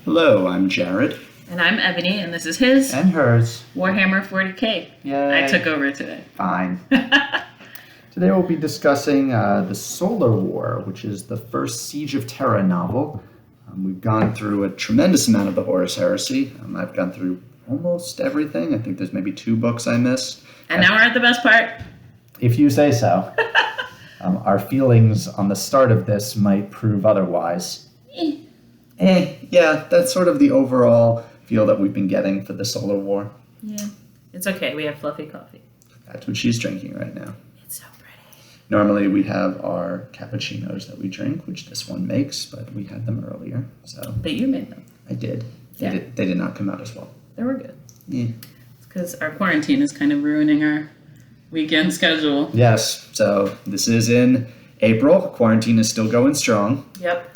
Hello, I'm Jared. And I'm Ebony, and this is his And hers. Warhammer 40k. Yay. I took over today. Fine. Today we'll be discussing the Solar War, which is the first Siege of Terra novel. We've gone through a tremendous amount of the Horus Heresy. I've gone through almost everything. I think there's maybe 2 books I missed. And now we're at the best part. If you say so. Our feelings on the start of this might prove otherwise. Yeah, that's sort of the overall feel that we've been getting for the Solar War. Yeah. It's okay, we have fluffy coffee. That's what she's drinking right now. It's so pretty. Normally we have our cappuccinos that we drink, which this one makes, but we had them earlier. So But you made them. I did. Yeah. They did not come out as well. They were good. Yeah. It's because our quarantine is kind of ruining our weekend schedule. Yes, so this is in April. Quarantine is still going strong. Yep.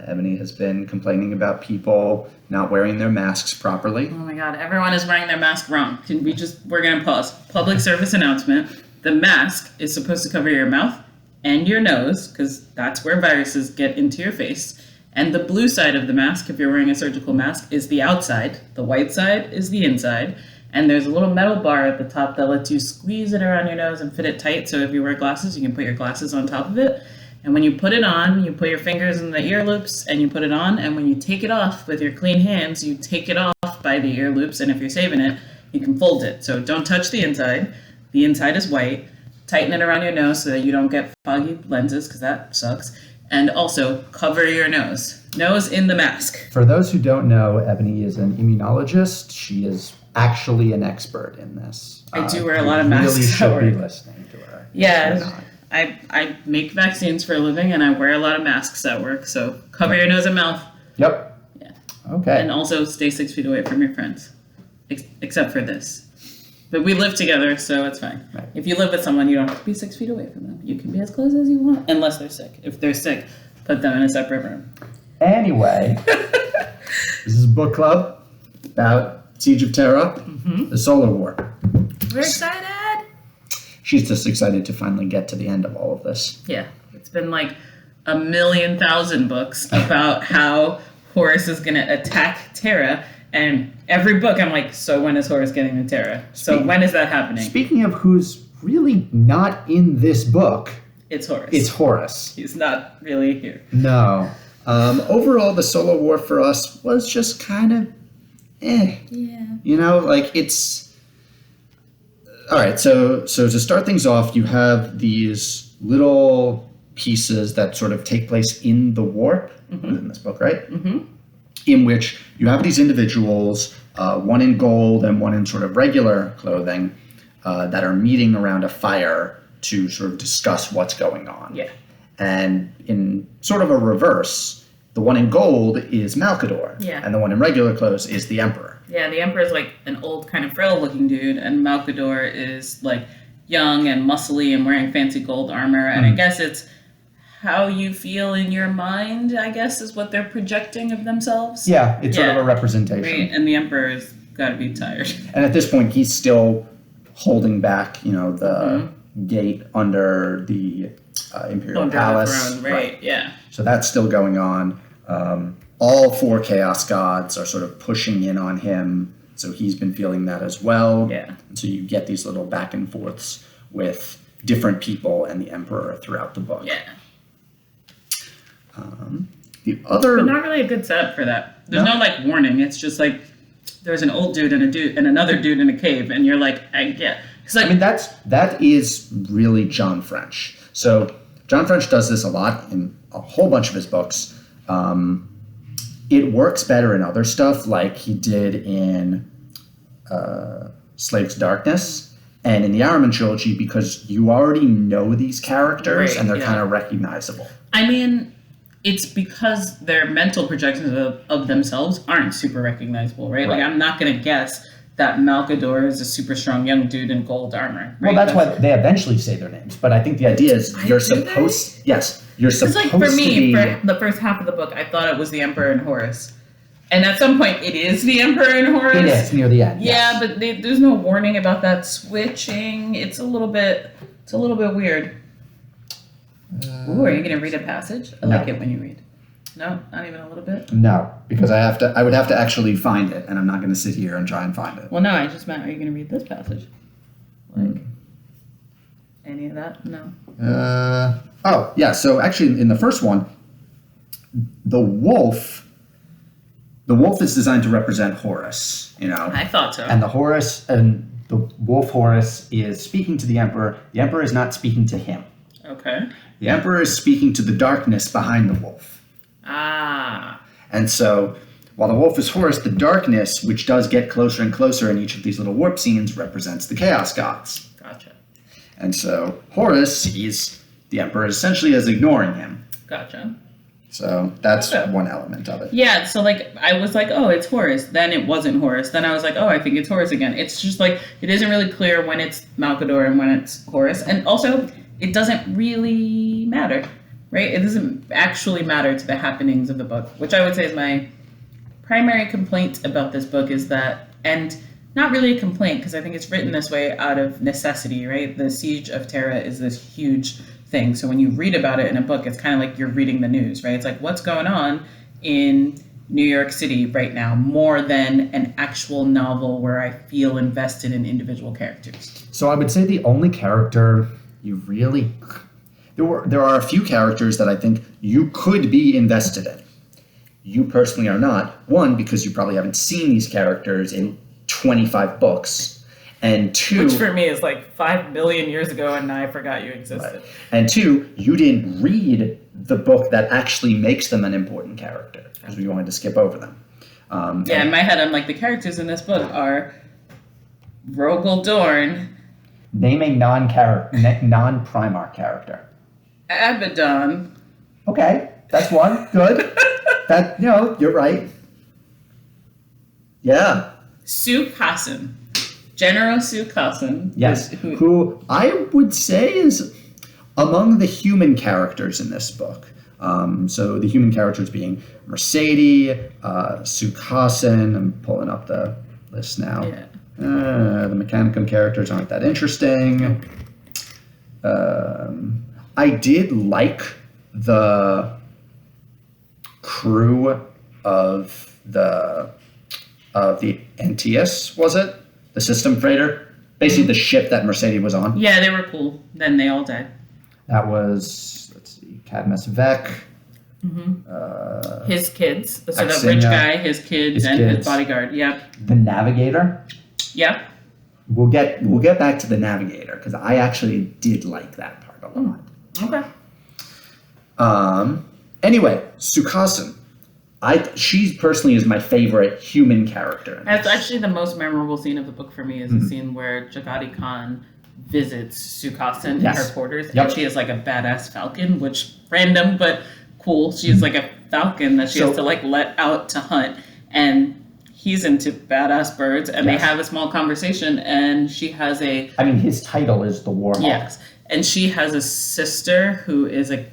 Ebony has been complaining about people not wearing their masks properly. Oh my god, everyone is wearing their mask wrong. We're gonna pause. Public service announcement. The mask is supposed to cover your mouth and your nose, because that's where viruses get into your face. And the blue side of the mask, if you're wearing a surgical mask, is the outside. The white side is the inside. And there's a little metal bar at the top that lets you squeeze it around your nose and fit it tight. So if you wear glasses, you can put your glasses on top of it. And when you put it on, you put your fingers in the ear loops and you put it on. And when you take it off with your clean hands, you take it off by the ear loops. And if you're saving it, you can fold it. So don't touch the inside. The inside is white. Tighten it around your nose so that you don't get foggy lenses, because that sucks. And also cover your nose. Nose in the mask. For those who don't know, Ebony is an immunologist. She is actually an expert in this. I do wear a lot of masks. You really should be listening to her. Yeah. I make vaccines for a living, and I wear a lot of masks at work, so cover your nose and mouth. Yep. Yeah. Okay. And also stay 6 feet away from your friends, except for this. But we live together, so it's fine. Right. If you live with someone, you don't have to be 6 feet away from them. You can be as close as you want, unless they're sick. If they're sick, put them in a separate room. Anyway, This is a book club about Siege of Terra, the Solar War. We're excited! She's just excited to finally get to the end of all of this. Yeah, it's been like 1,000,000 books about how Horus is going to attack Terra, and every book I'm like, so when is Horus getting to Terra? So when is that happening? speaking of who's really not in this book, It's Horus. it's Horus. He's not really here. No. Overall, the Solar War for us was just kind of Yeah. You know, like it's... All right, so to start things off, you have these little pieces that sort of take place in the warp, in this book, right? Mm-hmm. In which you have these individuals, one in gold and one in sort of regular clothing, that are meeting around a fire to sort of discuss what's going on. Yeah. And in sort of a reverse, the one in gold is Malkador, Yeah. and the one in regular clothes is the Emperor. Yeah, the Emperor's like an old, kind of frail-looking dude, and Malkador is like young and muscly and wearing fancy gold armor. And I guess it's how you feel in your mind, I guess, is what they're projecting of themselves. Yeah, it's sort of a representation. Right, and the Emperor's got to be tired. And at this point, he's still holding back, the gate under the Imperial Under the Palace. throne, right, yeah. So that's still going on. All 4 Chaos Gods are sort of pushing in on him, so he's been feeling that as well. Yeah. And so you get these little back and forths with different people and the Emperor throughout the book. Yeah. The other... But not really a good setup for that. There's no like warning. It's just like there's an old dude and another dude in a cave, and you're like, I get. It's like, I mean, that is really John French. So John French does this a lot in a whole bunch of his books. It works better in other stuff, like he did in Slave's Darkness and in the Ahriman trilogy, because you already know these characters and they're kind of recognizable. I mean, it's because their mental projections of themselves aren't super recognizable, right? Like, I'm not going to guess that Malkador is a super strong young dude in gold armor. Right? Well, that's why they eventually say their names, but I think the idea is you're supposed... Yes, you're supposed like, for me, to be... for the first half of the book, I thought it was the Emperor and Horus. And at some point, it is the Emperor and Horus. It is, near the end. Yeah, but there's no warning about that switching. It's a little bit weird. Ooh, are you going to read a passage? I like it when you read. No, not even a little bit. No. Because I would have to actually find it, and I'm not going to sit here and try and find it. Well, no, I just meant, are you going to read this passage? Like, any of that? No. Oh, yeah. So actually, in the first one, the wolf is designed to represent Horus, you know. I thought so. And the wolf Horus is speaking to the Emperor. The Emperor is not speaking to him. Okay. The Emperor is speaking to the darkness behind the wolf. Ah. And so, while the wolf is Horus, the darkness, which does get closer and closer in each of these little warp scenes, represents the Chaos Gods. Gotcha. And so, Horus sees the Emperor essentially as ignoring him. Gotcha. So, that's Okay. one element of it. Yeah, so like I was like, oh, it's Horus. Then it wasn't Horus. Then I was like, oh, I think it's Horus again. It's just like it isn't really clear when it's Malkador and when it's Horus. And also, it doesn't really matter, right? It doesn't actually matter to the happenings of the book, which I would say is my primary complaint about this book is that, and not really a complaint because I think it's written this way out of necessity, right? The Siege of Terra is this huge thing. So when you read about it in a book, it's kind of like you're reading the news, right? It's like what's going on in New York City right now more than an actual novel where I feel invested in individual characters. So I would say the only character you really... There are a few characters that I think you could be invested in. You personally are not. One, because you probably haven't seen these characters in 25 books. And two... Which for me is like 5 million years ago and I forgot you existed. Right. And two, you didn't read the book that actually makes them an important character because we wanted to skip over them. Yeah, in my head, I'm like, the characters in this book are Rogel Dorn, Name a non-Primarch character. Abaddon. Okay, that's one. Good. You're right. Yeah. Sue Hassan. General Sue Hassan. Yes. Who I would say is among the human characters in this book. So the human characters being Mercedes, Sue Hassan. I'm pulling up the list now. Yeah. The Mechanicum characters aren't that interesting. I did like the crew of the Antaeus, was it? The system freighter? Basically the ship that Mercedes was on. Yeah, they were cool. Then they all died. That was, let's see, Cadmus Vec. His kids. So that Axinia, rich guy, his kids, and his bodyguard. Yep. The Navigator. Yep. We'll get back to the Navigator because I actually did like that part a lot. Okay. Anyway, Sukhasan. She personally is my favorite human character. That's actually the most memorable scene of the book for me is the scene where Jagati Khan visits Sukhasan in her quarters. Yep. And she has like a badass falcon, which random but cool. She has like a falcon that she has to like let out to hunt. And he's into badass birds and they have a small conversation and she has his title is the Warhawk. Yes. And she has a sister who is a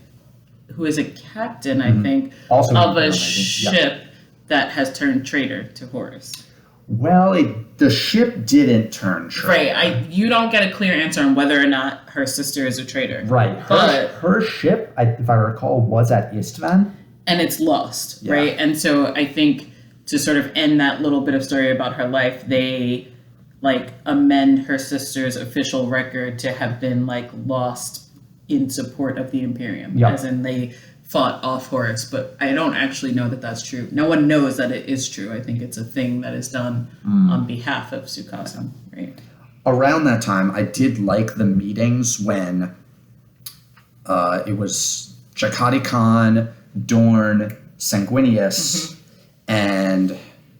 captain, I think, Also of a ship that has turned traitor to Horus. Well, the ship didn't turn traitor. Right. You don't get a clear answer on whether or not her sister is a traitor. Right. Her ship, if I recall, was at Istvan. And it's lost, right? And so I think to sort of end that little bit of story about her life, they like amend her sister's official record to have been like lost in support of the Imperium, as in they fought off Horus, but I don't actually know that that's true. No one knows that it is true. I think it's a thing that is done on behalf of Sukhasan, right? Around that time, I did like the meetings when it was Jagati Khan, Dorn, Sanguinius, and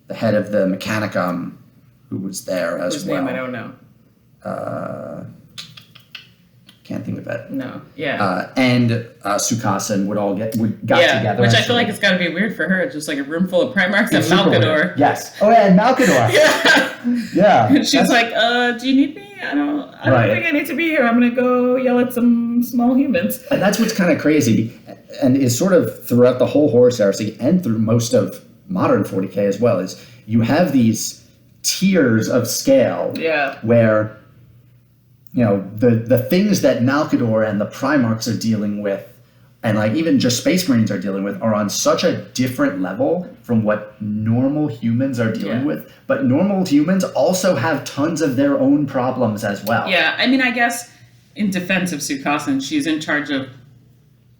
the head of the Mechanicum, who was there as Whose well. name I don't know. Can't think of it. No. Yeah. And Sukhasan got together. Which I feel like it's got to be weird for her. It's just like a room full of Primarchs and super Malkador. weird. Yes. Oh yeah, and Malkador. Yeah. And she's like, do you need me? I don't think I need to be here. I'm going to go yell at some small humans. And that's what's kind of crazy and is sort of throughout the whole Horus Heresy and through most of modern 40K as well is you have these tiers of scale where the things that Malkador and the Primarchs are dealing with and like even just Space Marines are dealing with, are on such a different level from what normal humans are dealing with. But normal humans also have tons of their own problems as well. Yeah, I mean, I guess in defense of Sukhassan, she's in charge of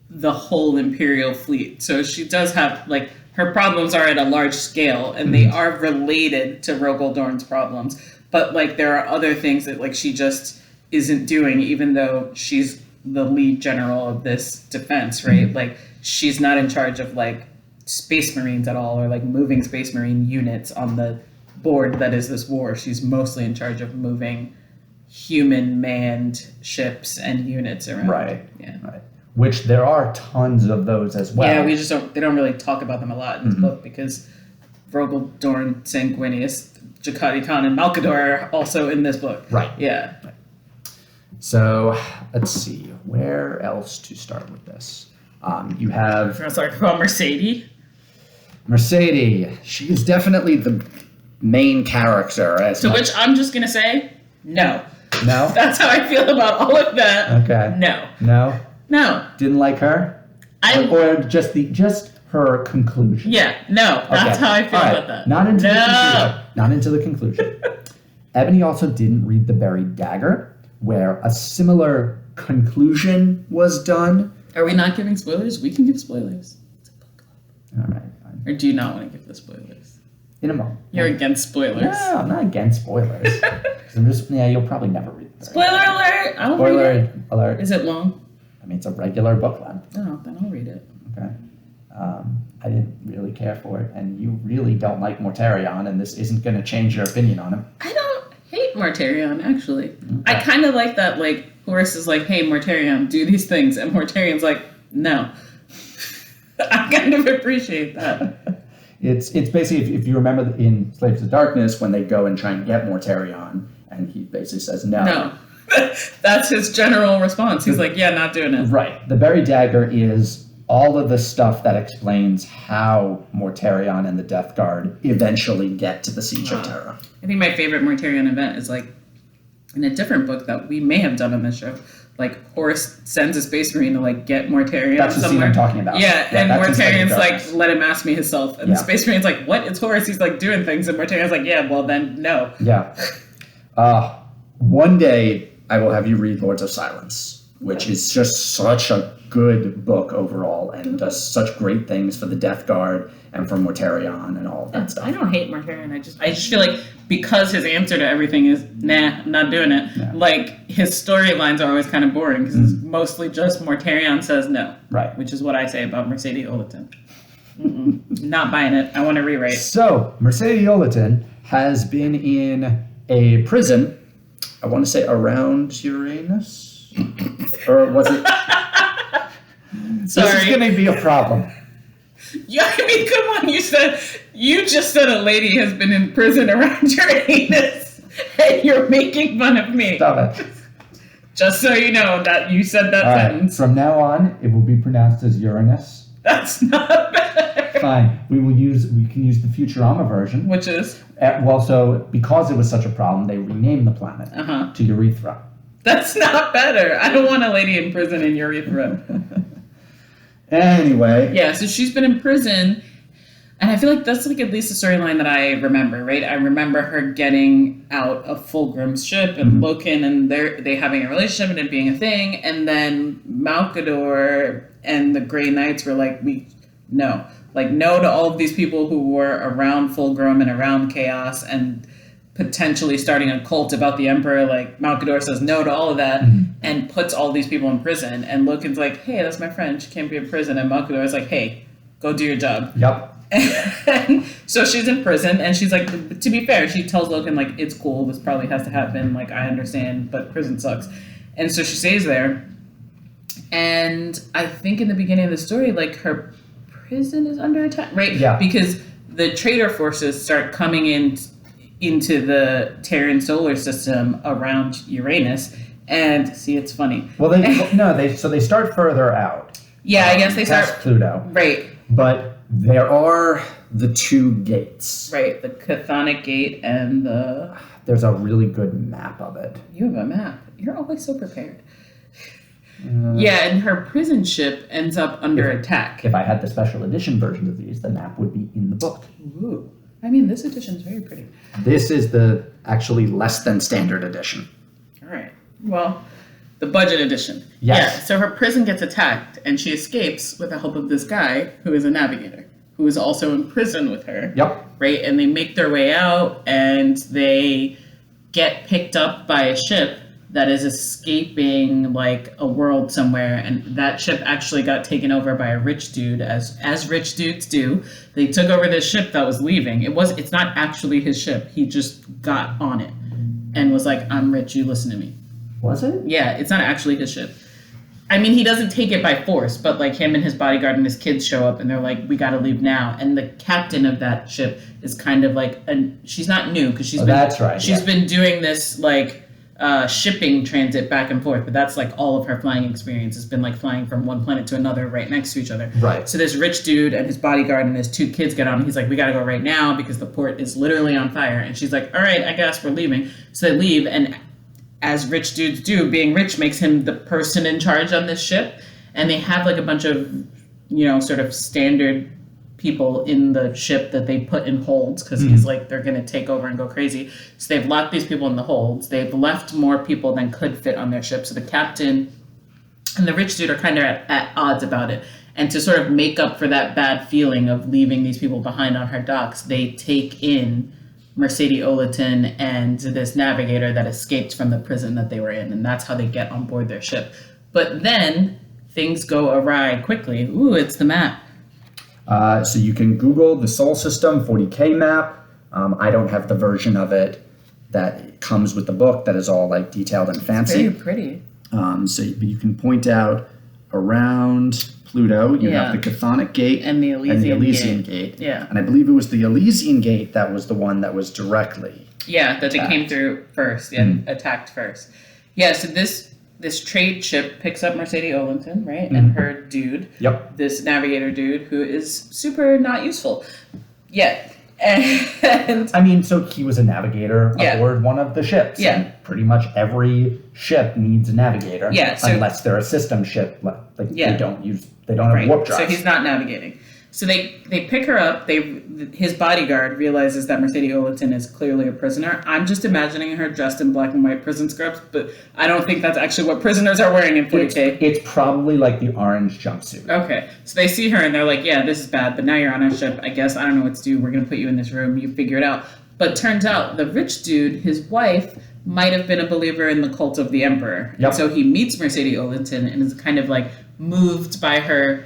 the whole Imperial fleet. So she does have, like, her problems are at a large scale, and they are related to Rogol Dorn's problems. But, like, there are other things that, like, she just isn't doing, even though she's the lead general of this defense, right? Like, she's not in charge of, like, Space Marines at all, or, like, moving Space Marine units on the board that is this war. She's mostly in charge of moving human manned ships and units around. Right. Yeah. Right. Which there are tons of those as well. Yeah, we just don't. They don't really talk about them a lot in this book because Rogol Dorn, Sanguinius, Jakati Khan, and Malkador are also in this book. Right. Yeah. Right. So let's see where else to start with this. You have It's like called Mercedes. Mercedes. She is definitely the main character. To which I'm just gonna say no. No. That's how I feel about all of that. Okay. No. No. No. Didn't like her. Or just her conclusion. Yeah. No. That's how I feel about that. Not into the conclusion. Not into the conclusion. Ebony also didn't read The Buried Dagger, where a similar conclusion was done. Are we not giving spoilers? We can give spoilers. It's a book club. All right, fine. Or do you not want to give the spoilers? In a moment. You're against spoilers. No, I'm not against spoilers. 'Cause I'm just, you'll probably never read The Buried Spoiler Dagger. alert! I'll read Spoiler it. alert. Is it long? I mean, it's a regular book then. Oh, then I'll read it. Okay. I didn't really care for it, and you really don't like Mortarion, and this isn't going to change your opinion on him. I don't hate Mortarion, actually. I kind of like that, like, Horus is like, hey, Mortarion, do these things, and Mortarion's like, no. I kind of appreciate that. It's basically, if you remember in Slaves of Darkness, When they go and try and get Mortarion, and he basically says no. No. That's his general response. He's like, yeah, not doing it. right, the Buried Dagger is all of the stuff that explains how Mortarion and the Death Guard Eventually get to the Siege of Terra. I think my favorite Mortarion event is, like, in a different book that we may have done on this show. Like, Horus sends a Space Marine to, like, get Mortarion That's the scene somewhere. I'm talking about. Yeah, and that's in Slaves Mortarion's of like, Darkness. let him ask me himself. And the Space Marine's like, what? It's Horus. He's, like, doing things. And Mortarion's like, yeah, well, then, no. Yeah. One day, I will have you read Lords of Silence, which is just such a good book overall and does such great things for the Death Guard and for Mortarion and all of that stuff. I don't hate Mortarion. I just feel like because his answer to everything is, nah, I'm not doing it. Yeah. Like, his storylines are always kind of boring because it's mostly just Mortarion says no. Right. Which is what I say about Mercedes Oleton. Not buying it. I want to rewrite. So, Mercedes Oleton has been in a prison, I want to say around Uranus? Or was it? Sorry. This is going to be a problem. Yeah, I mean, come on. You just said a lady has been in prison around Uranus, and you're making fun of me. Stop it. Just so you know that you said that All right. sentence. From now on, it will be pronounced as Uranus. That's not better. Fine. We can use the Futurama version. Which is? So because it was such a problem, they renamed the planet to Urethra. That's not better. I don't want a lady in prison in Urethra. Anyway. Yeah, so she's been in prison, and I feel like that's like at least a storyline that I remember, right? I remember her getting out of Fulgrim's ship and Loken and they having a relationship and it being a thing, and then Malkador and the Grey Knights were like, no to all of these people who were around Fulgrim and around Chaos and potentially starting a cult about the Emperor. Like, Malkador says no to all of that and puts all these people in prison. And Loken's like, hey, that's my friend. She can't be in prison. And Malkador's like, hey, go do your job. Yep. And so she's in prison, and she's like, to be fair, she tells Loken, like, it's cool. This probably has to happen. Like, I understand, but prison sucks. And so she stays there. And I think in the beginning of the story, like, her prison is under attack, right? Yeah. Because the traitor forces start coming into the Terran solar system around Uranus, and see, it's funny. Well, they start further out. Yeah, I guess they past start Pluto. right, But There are the two gates. right. The Chthonic Gate and there's a really good map of it. you have a map. You're always so prepared. Yeah, and her prison ship ends up under attack. If I had the special edition version of these, the map would be in the book. Ooh. I mean, this edition's very pretty. This is the actually Less than standard edition. All right. Well, the budget edition. Yes. Yeah, so her prison gets attacked, and she escapes with the help of this guy who is a navigator, who is also in prison with her. Yep. Right? And they make their way out, and they get picked up by a ship that is escaping like a world somewhere, and that ship actually got taken over by a rich dude, as rich dudes do. They took over this ship that was leaving. It's not actually his ship. He just got on it and was like, "I'm rich, you listen to me." Was it? Yeah, it's not actually his ship. I mean, he doesn't take it by force, but like him and his bodyguard and his kids show up and they're like, "We got to leave now." And the captain of that ship is kind of like, she's not new because she's been doing this like shipping transit back and forth, but that's like all of her flying experience has been like flying from one planet to another right next to each other. Right. So this rich dude and his bodyguard and his 2 kids get on, and he's like, "We got to go right now because the port is literally on fire." And she's like, "All right, I guess we're leaving." So they leave, and as rich dudes do, being rich makes him the person in charge on this ship. And they have like a bunch of, sort of standard people in the ship that they put in holds because he's like, they're going to take over and go crazy. So they've locked these people in the holds. They've left more people than could fit on their ship. So the captain and the rich dude are kind of at odds about it. And to sort of make up for that bad feeling of leaving these people behind on her docks, they take in Mercedes Oleton and this navigator that escaped from the prison that they were in. And that's how they get on board their ship. But then things go awry quickly. Ooh, it's the map. So you can Google the Sol System 40K map. I don't have the version of it that comes with the book that is all like detailed and fancy. It's very pretty. So you can point out around Pluto, you have the Chthonic Gate and the Elysian Gate. Yeah. And I believe it was the Elysian Gate that was the one that was directly that they attacked. came through first and attacked first. Yeah, so this trade ship picks up Mercedes Oleton, right? And her dude, this navigator dude who is super not useful. Yeah. And I mean, so he was a navigator aboard one of the ships. Yeah. And pretty much every ship needs a navigator. Yeah, so- unless they're a system ship. Like they don't have right. warp drives. So he's not navigating. So they pick her up. His bodyguard realizes that Mercedes Oleton is clearly a prisoner. I'm just imagining her dressed in black and white prison scrubs, but I don't think that's actually what prisoners are wearing in 40K. It's probably like the orange jumpsuit. Okay, so they see her and they're like, "Yeah, this is bad, but now you're on our ship. I guess I don't know what to do. We're gonna put you in this room. You figure it out." But turns out the rich dude, his wife, might have been a believer in the cult of the Emperor. Yep. So he meets Mercedes Oleton and is kind of like moved by her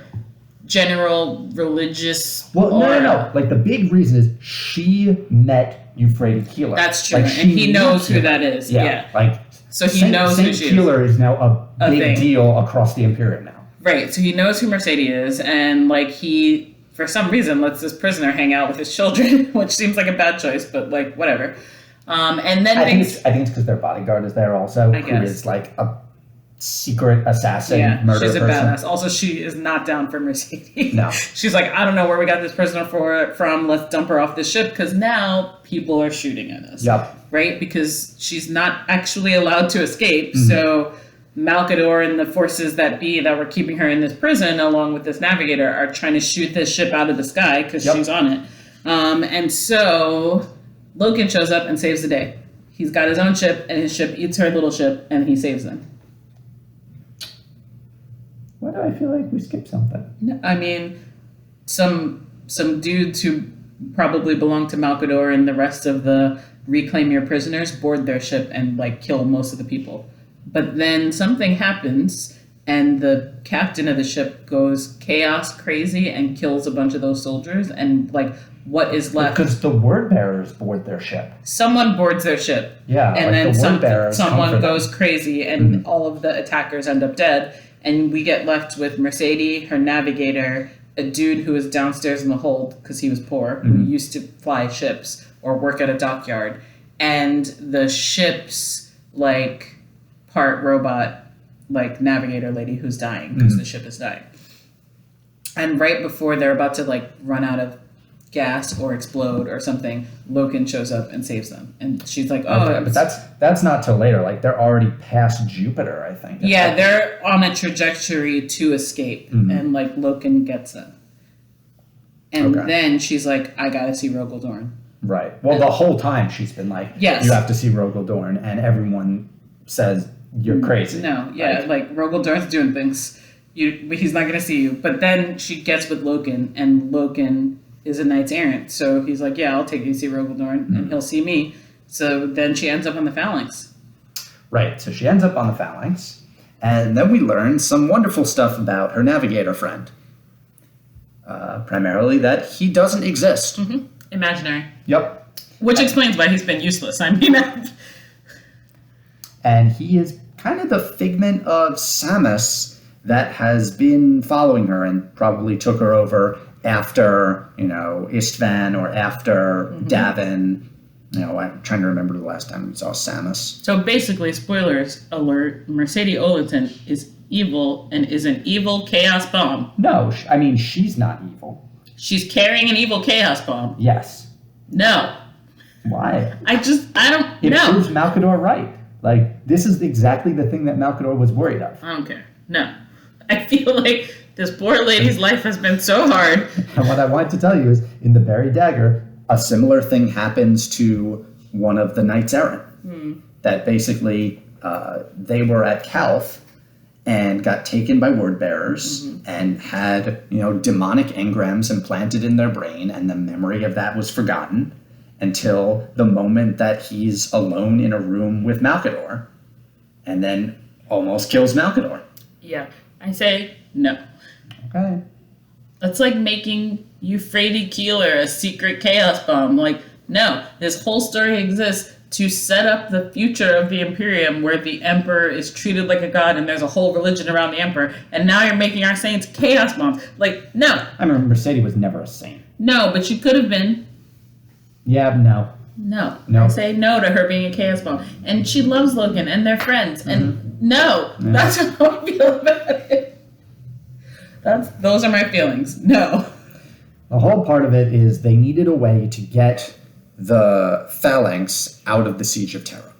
general religious aura. No. Like the big reason is she met Euphrates Keeler. That's true, Like, and he knows met who her. that is. Yeah. Like So he knows who Saint she is. Keeler is now a big thing. deal across the Imperium now. Right, so he knows who Mercedes is, and like he, for some reason, lets this prisoner hang out with his children, which seems like a bad choice, but like whatever. And then I think it's because their bodyguard is there also, I who guess. is like a secret assassin murder she's a person. badass. Also, she is not down for Mercedes. No. She's like, "I don't know where we got this prisoner from. Let's dump her off the ship because now people are shooting at us." Yep. Right? Because she's not actually allowed to escape. So Malkador and the forces that be that were keeping her in this prison, along with this navigator, are trying to shoot this ship out of the sky because she's on it. And so Loken shows up and saves the day. He's got his own ship, and his ship eats her little ship, and he saves them. Why do I feel like we skipped something? No, I mean, some dudes who probably belong to Malkador and the rest of the Reclaim Your Prisoners board their ship and like kill most of the people. But then something happens, and the captain of the ship goes chaos crazy and kills a bunch of those soldiers, and like what is left? Because the word bearers board their ship. Someone boards their ship. Yeah, and like then the word bearers come for someone them. goes crazy, and all of the attackers end up dead. And we get left with Mercedes, her navigator, a dude who was downstairs in the hold because he was poor, who used to fly ships or work at a dockyard, and the ship's like part robot, like navigator lady who's dying because the ship is dying. And right before they're about to like run out of gas or explode or something, Loken shows up and saves them. And she's like, Okay, but that's not till later. Like they're already past Jupiter, I think. yeah, they're on a trajectory to escape, and like Loken gets them. And then she's like, I gotta see Rogel Dorn. Right. Well, the whole time she's been like, Yes. you have to see Rogel Dorn, and everyone says you're crazy. No, yeah, like Rogel Dorn's doing things. He's not gonna see you. But then she gets with Loken, and Loken is a knights errant. So he's like, yeah, I'll take you to see Rogel Dorn, and he'll see me. So then she ends up on the Phalanx. Right. So she ends up on the Phalanx. And then we learn some wonderful stuff about her navigator friend. Primarily that he doesn't exist. Imaginary. Yep. Which explains why he's been useless. I mean, And he is Kind of the figment of Samus that has been following her and probably took her over after, Istvan or after Davin. I'm trying to remember the last time we saw Samus. so basically, spoilers alert, Mercedes Oleton is evil and is an evil chaos bomb. no. I mean, she's not evil. She's carrying an evil chaos bomb. Yes. No. Why? I don't It know. proves Malkador right. Like this is exactly the thing that Malkador was worried of. I don't care. No. I feel like this poor lady's life has been so hard. And what I wanted to tell you is, in the Buried Dagger, A similar thing happens to one of the Knights Errant. That basically they were at Calth and got taken by word bearers and had demonic engrams implanted in their brain, and the memory of that was forgotten until the moment that he's alone in a room with Malkador, and then almost kills Malkador. Yeah. I say no. okay, That's like making Euphrates Keeler a secret chaos bomb. Like, no, this whole story exists to set up the future of the Imperium where the Emperor is treated like a god and there's a whole religion around the Emperor, and now you're making our saints chaos bombs. Like, no. I mean, Mercedes was never a saint. No, but she could have been. Yeah, no. No. No. I say no to her being a chaos bomb. And she loves Logan and they're friends. And no. Yeah. That's how I feel about it. Those are my feelings. No. The whole part of it is they needed a way to get The Phalanx out of the Siege of Terra.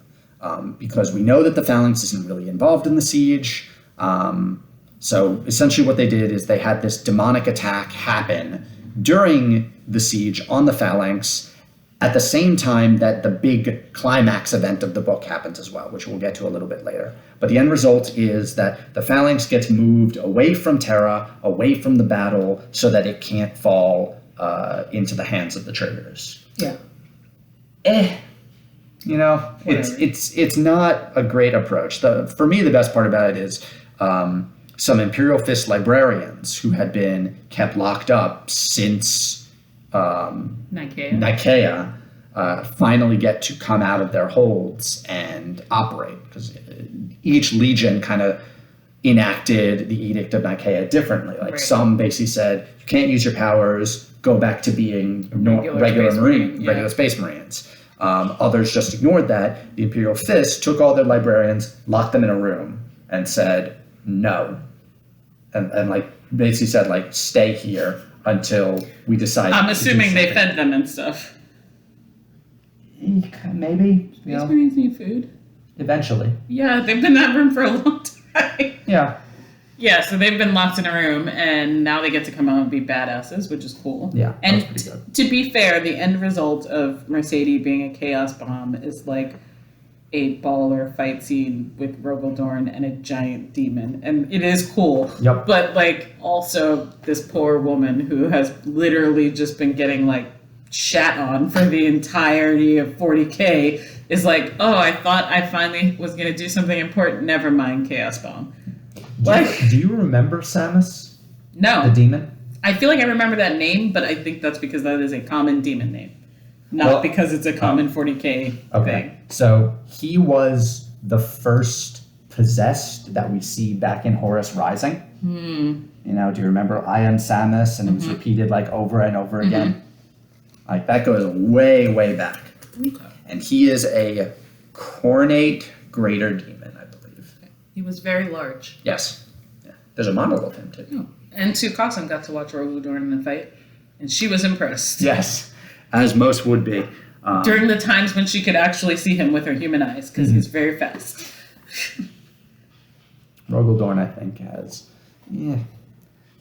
Because we know that the Phalanx isn't really involved in the siege. So essentially what they did is they had this demonic attack happen during the siege on the Phalanx at the same time that the big climax event of the book happens as well, which we'll get to a little bit later. But the end result is that the Phalanx gets moved away from Terra, away from the battle, so that it can't fall into the hands of the traitors. Yeah. It's not a great approach. For me, the best part about it is some Imperial Fist librarians who had been kept locked up since Nicaea finally get to come out of their holds and operate, because each legion kind of enacted the Edict of Nicaea differently. Like some basically said, you can't use your powers, go back to being regular Space Marines. Others just ignored that. The Imperial Fist took all their librarians, locked them in a room, and said no. And like basically said, like, stay here until we decide. I'm assuming they fed them and stuff. maybe, Space Marines need food. eventually. Yeah, they've been in that room for a long time. Yeah. Yeah, so they've been locked in a room, and now they get to come out and be badasses, which is cool. Yeah, and that's pretty good. To be fair, the end result of Mercedes being a chaos bomb is like a baller fight scene with Rogel Dorn and a giant demon, and it is cool. Yep. But like, also this poor woman who has literally just been getting like shat on for the entirety of 40K is like, oh, I thought I finally was gonna do something important. Never mind, chaos bomb. Do you remember Samus, No. the demon? I feel like I remember that name, but I think that's because that is a common demon name. Not because it's a common 40K thing. So he was the first possessed that we see back in Horus Rising. Do you remember I am Samus? And it was repeated like over and over again. Like that goes way, way back. Okay. And he is a cornate greater demon, I believe. He was very large. Yes. Yeah. There's a model of him too. And Sue Cossum got to watch Rogel Dorn in the fight. And she was impressed. Yes, as most would be. During the times when she could actually see him with her human eyes, because he's very fast. Rogel Dorn, I think, has,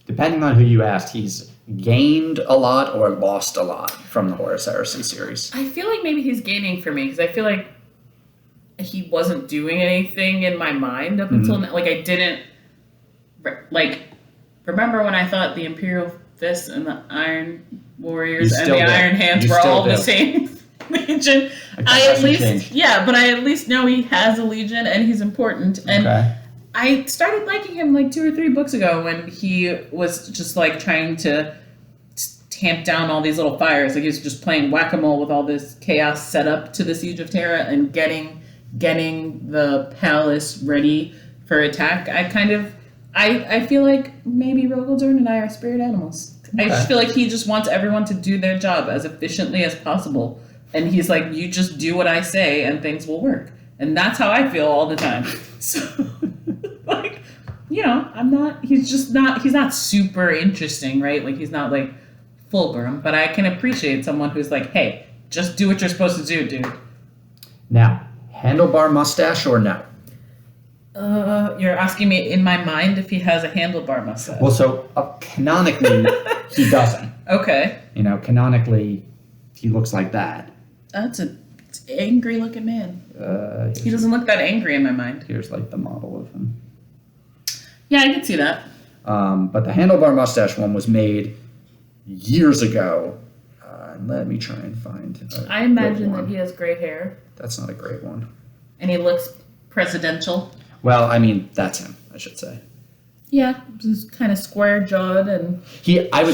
depending on who you asked, He's gained a lot or lost a lot from the Horus Heresy series. I feel like maybe he's gaining for me, because I feel like he wasn't doing anything in my mind up until now. Like, I didn't, like, remember when I thought the Imperial Fist and the Iron Warriors and the Iron Hands were all the same legion? I at least, but I at least know he has a legion and he's important. And I started liking him like 2 or 3 books ago when he was just like trying to tamp down all these little fires. Like he was just playing whack-a-mole with all this chaos set up to the Siege of Terra and getting the palace ready for attack. I feel like maybe Rogaldorn and I are spirit animals. I just feel like he just wants everyone to do their job as efficiently as possible. And he's like, you just do what I say and things will work. And that's how I feel all the time. So, like, you know, he's not super interesting, right? Like, he's not like Fulgrim, but I can appreciate someone who's like, hey, just do what you're supposed to do, dude. Now, handlebar mustache or no? You're asking me in my mind if he has a handlebar mustache. Well, so canonically, he doesn't. Okay. You know, canonically, he looks like that. That's an angry-looking man. He doesn't look that angry in my mind. Here's like the model of him. Yeah, I can see that. But the handlebar mustache one was made years ago. Let me try and find. I imagine that he has gray hair. That's not a great one. And he looks presidential. Well, I mean, that's him, I should say. Yeah, just kind of square-jawed and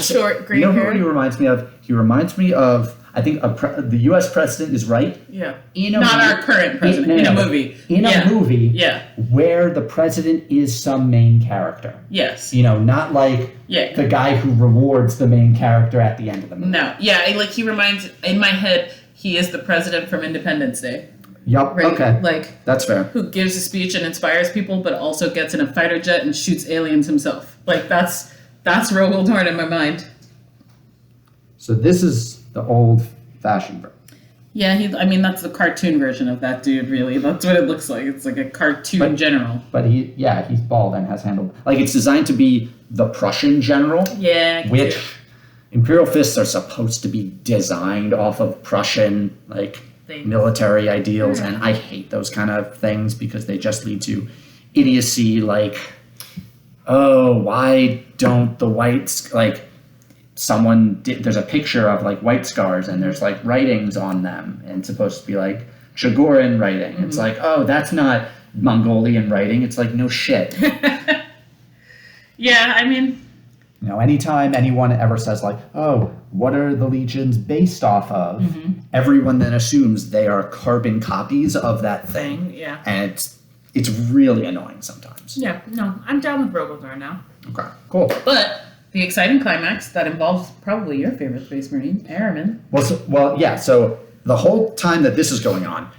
short gray hair. You know hair. who he reminds me of? He reminds me of, I think the U.S. president is right. Yeah. Not our current president. In a movie. In a movie. Yeah. Where the president is some main character. Yes. You know, not like the guy who rewards the main character at the end of the movie. No. Yeah, like he reminds, in my head, he is the president from Independence Day. Yup. Right? Okay. Like, that's fair. Who gives a speech and inspires people, but also gets in a fighter jet and shoots aliens himself. Like, that's Rogel Dorn in my mind. So this is the old-fashioned version. Yeah, that's the cartoon version of that dude, really. That's what it looks like. It's like a cartoon general. But he's bald and has handle. Like, it's designed to be the Prussian general. Yeah. Which Imperial Fists are supposed to be designed off of Prussian, like, military ideals, and I hate those kind of things because they just lead to idiocy, like, oh, why don't the whites, like, there's a picture of, like, white scars, and there's, like, writings on them, and it's supposed to be, like, Chagoran writing. Mm-hmm. It's like, oh, that's not Mongolian writing. It's like, no shit. Yeah, I mean... You know, anytime anyone ever says, like, oh, what are the legions based off of? Mm-hmm. Everyone then assumes they are carbon copies of that thing. Yeah. And it's really annoying sometimes. Yeah, no, I'm down with Rogel Dorn now. Okay, cool. But the exciting climax that involves probably your favorite Space Marine, Aramin. So the whole time that this is going on,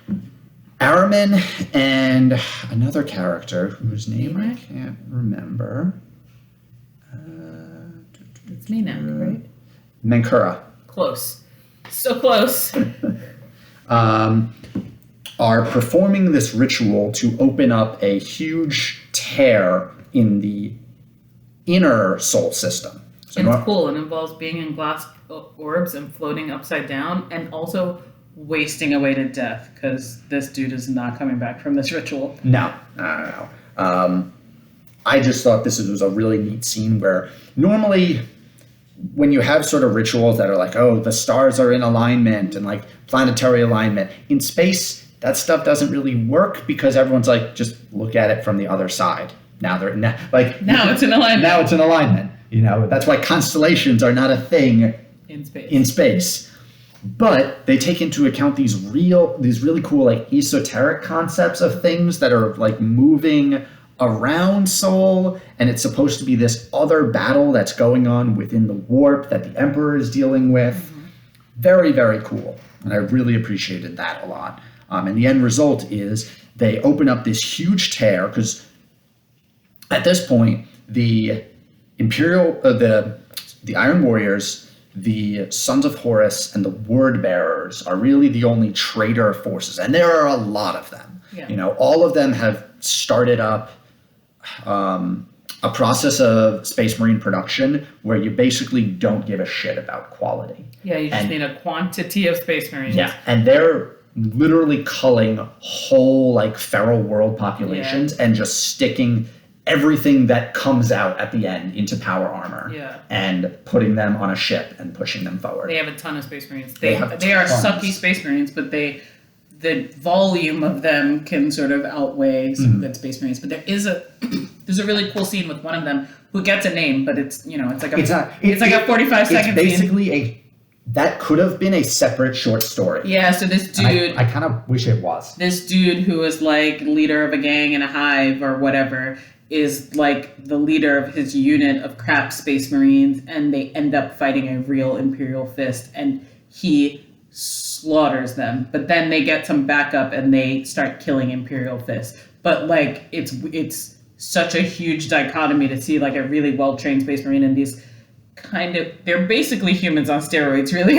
Aramin and another character whose name I can't remember. It's Minak, right? Menkura. Close. So close. Are performing this ritual to open up a huge tear in the inner soul system. So and it's cool. It involves being in glass orbs and floating upside down and also wasting away to death because this dude is not coming back from this ritual. No. I just thought this was a really neat scene where normally when you have sort of rituals that are like, oh, the stars are in alignment and like planetary alignment, in space, that stuff doesn't really work because everyone's like, just look at it from the other side. Now it's in alignment. Now it's in alignment. You know, that's why constellations are not a thing in space. But they take into account these really cool, like, esoteric concepts of things that are like moving around Soul, and it's supposed to be this other battle that's going on within the warp that the Emperor is dealing with. Mm-hmm. Very, very cool. And I really appreciated that a lot. And the end result is they open up this huge tear, because at this point, the Imperial, the Iron Warriors the Sons of Horus and the Word Bearers are really the only traitor forces, and there are a lot of them. Yeah. You know, all of them have started up a process of Space Marine production where you basically don't give a shit about quality. Yeah, you just need a quantity of Space Marines. Yeah, and they're literally culling whole like feral world populations and just sticking everything that comes out at the end into power armor and putting them on a ship and pushing them forward. They have a ton of Space Marines. They are sucky Space Marines, but the volume of them can sort of outweigh some good Space Marines. But there's a really cool scene with one of them who gets a name, but it's like a 45-second scene. It's basically that could have been a separate short story. Yeah, so this dude... I kind of wish it was. This dude who is like leader of a gang in a hive or whatever is like the leader of his unit of crap Space Marines, and they end up fighting a real Imperial fist, and he slaughters them. But then they get some backup and they start killing Imperial fist. But like it's such a huge dichotomy to see like a really well-trained Space Marine and these they're basically humans on steroids, really.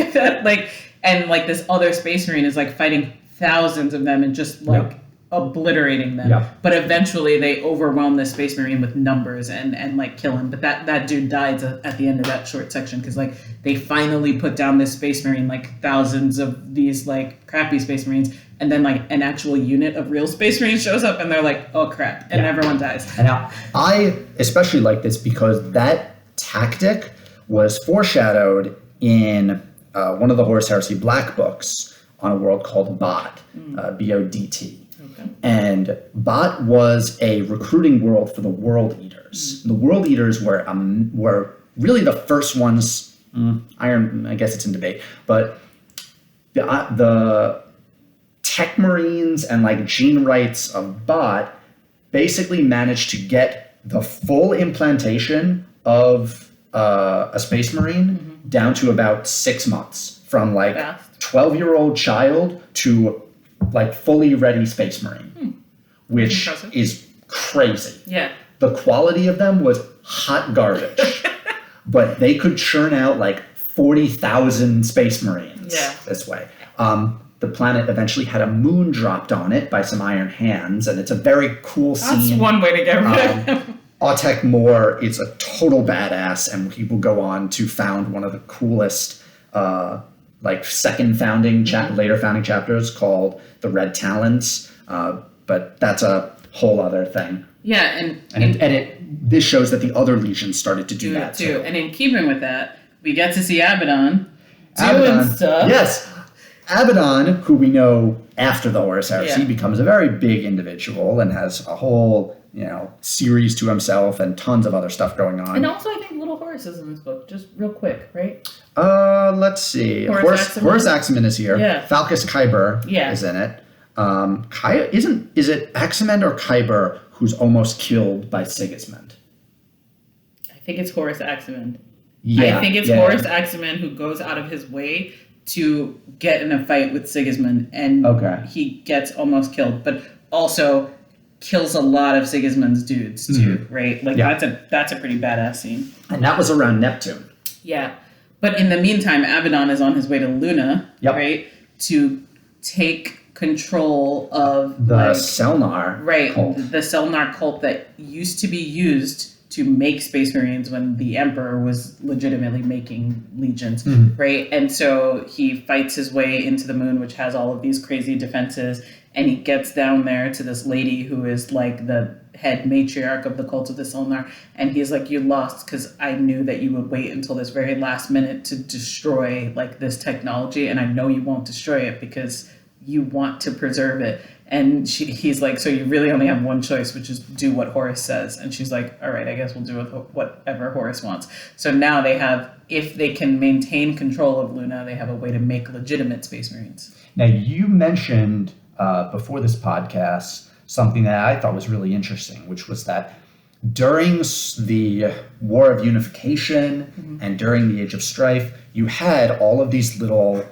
And like this other Space Marine is like fighting thousands of them and just like obliterating them. But eventually they overwhelm this Space Marine with numbers and like kill him. But that dude dies at the end of that short section because like they finally put down this Space Marine, like thousands of these like crappy Space Marines, and then like an actual unit of real Space Marines shows up and they're like, oh crap, and everyone dies. And now I especially like this because that tactic was foreshadowed in one of the Horus Heresy Black books on a world called Bot, B-O-D-T. Okay. And Bot was a recruiting world for the World Eaters. The World Eaters were really the first ones. I guess it's in debate, but the Tech Marines and like Gene Rights of Bot basically managed to get the full implantation of a Space Marine down to about 6 months, from like 12-year-old child to like fully ready Space Marine, which is crazy. Yeah. The quality of them was hot garbage, but they could churn out like 40,000 Space Marines this way. The planet eventually had a moon dropped on it by some iron hands, and it's a very cool scene. That's one way to get rid of them. Autek Moore is a total badass, and he will go on to found one of the coolest, later founding chapters called the Red Talons. But that's a whole other thing. Yeah, this shows that the other legions started to do that too. And in keeping with that, we get to see Abaddon doing stuff. Yes. Abaddon, who we know after the Horus Heresy, becomes a very big individual and has a whole, series to himself and tons of other stuff going on. And also, I think Little Horus is in this book, just real quick, right? Let's see. Horus Axeman is here. Yeah. Falcus Kyber is in it. Is it Axeman or Kyber who's almost killed by Sigismund? I think it's Horus Axeman. Yeah. I think it's Horus Axeman who goes out of his way to get in a fight with Sigismund, and he gets almost killed, but also kills a lot of Sigismund's dudes too, right? Like that's a pretty badass scene. And that was around Neptune. Yeah. But in the meantime, Abaddon is on his way to Luna, right? To take control of the Selnar cult. The Selnar cult that used to be used to make Space Marines when the Emperor was legitimately making legions, right? And so he fights his way into the moon, which has all of these crazy defenses, and he gets down there to this lady who is like the head matriarch of the cult of the Selnar, and he's like, you lost because I knew that you would wait until this very last minute to destroy like this technology, and I know you won't destroy it because you want to preserve it. And he's like, so you really only have one choice, which is do what Horus says. And she's like, all right, I guess we'll do whatever Horus wants. So now they have, if they can maintain control of Luna, they have a way to make legitimate Space Marines. Now, you mentioned before this podcast something that I thought was really interesting, which was that during the War of Unification and during the Age of Strife, you had all of these little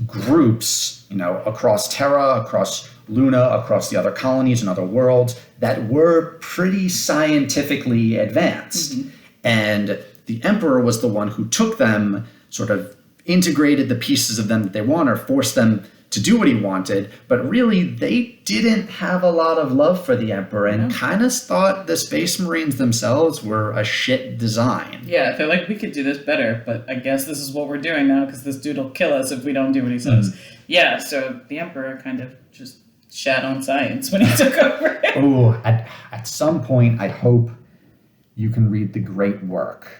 groups, across Terra, across Luna, across the other colonies and other worlds that were pretty scientifically advanced. And the Emperor was the one who took them sort of integrated the pieces of them that they want or forced them to do what he wanted, but really they didn't have a lot of love for the Emperor and kind of thought the Space Marines themselves were a shit design. Yeah, they're like, we could do this better, but I guess this is what we're doing now because this dude will kill us if we don't do what he says. Yeah, so the Emperor kind of just shat on science when he took over. Oh, at some point, I hope you can read the great work.